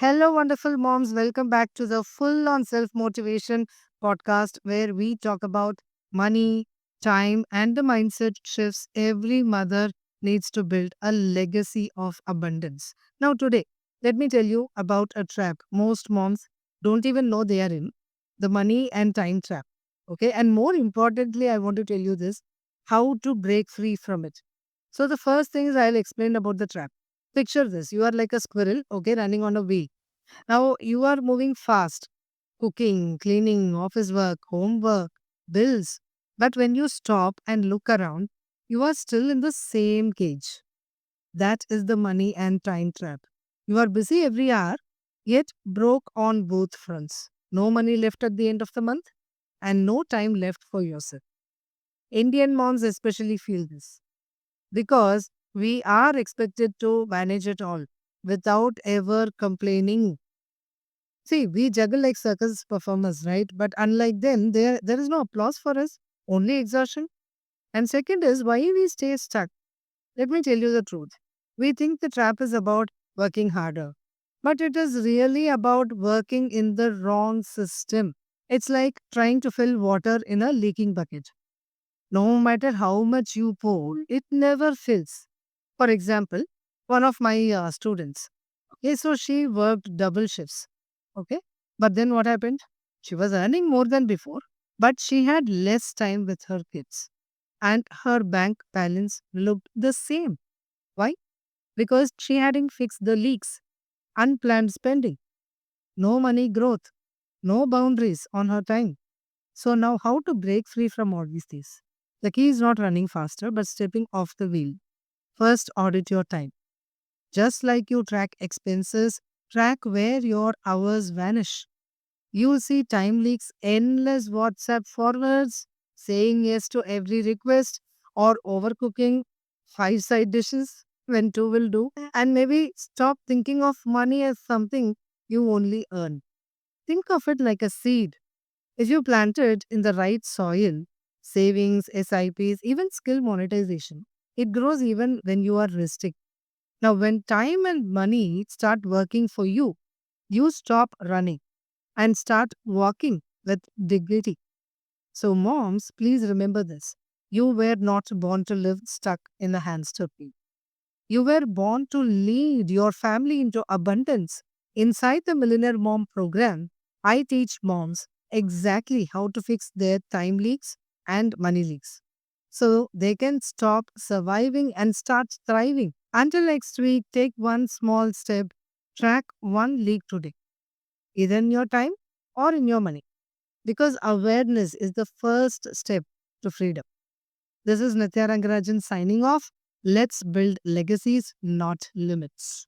Hello, wonderful moms. Welcome back to the Full on Self Motivation podcast, where we talk about money, time, and the mindset shifts every mother needs to build a legacy of abundance. Now, today, let me tell you about a trap most moms don't even know they are in, the money and time trap. Okay. And more importantly, I want to tell you this, how to break free from it. So, the first thing is I'll explain about the trap. Picture this, you are like a squirrel, okay, running on a wheel. Now you are moving fast, cooking, cleaning, office work, homework, bills. But when you stop and look around, you are still in the same cage. That is the money and time trap. You are busy every hour, yet broke on both fronts. No money left at the end of the month and no time left for yourself. Indian moms especially feel this because we are expected to manage it all without ever complaining. See, we juggle like circus performers, right? But unlike them, there is no applause for us, only exhaustion. And second is why we stay stuck. Let me tell you the truth. We think the trap is about working harder, but it is really about working in the wrong system. It's like trying to fill water in a leaking bucket. No matter how much you pour, it never fills. For example, one of my students, okay, so she worked double shifts. Okay. But then what happened? She was earning more than before, but she had less time with her kids. And her bank balance looked the same. Why? Because she hadn't fixed the leaks, unplanned spending, no money growth, no boundaries on her time. So now how to break free from all these things? The key is not running faster, but stepping off the wheel. First, audit your time. Just like you track expenses, track where your hours vanish. You'll see time leaks, endless WhatsApp forwards, saying yes to every request, or overcooking five side dishes when two will do. And maybe stop thinking of money as something you only earn. Think of it like a seed. If you plant it in the right soil, savings, SIPs, even skill monetization, it grows even when you are resting. Now, when time and money start working for you, you stop running and start walking with dignity. So, moms, please remember this. You were not born to live stuck in a hamster wheel. You were born to lead your family into abundance. Inside the Millionaire Mom Program, I teach moms exactly how to fix their time leaks and money leaks so they can stop surviving and start thriving. Until next week, take one small step, track one leak today, either in your time or in your money, because awareness is the first step to freedom. This is Nitya Rangarajan signing off. Let's build legacies, not limits.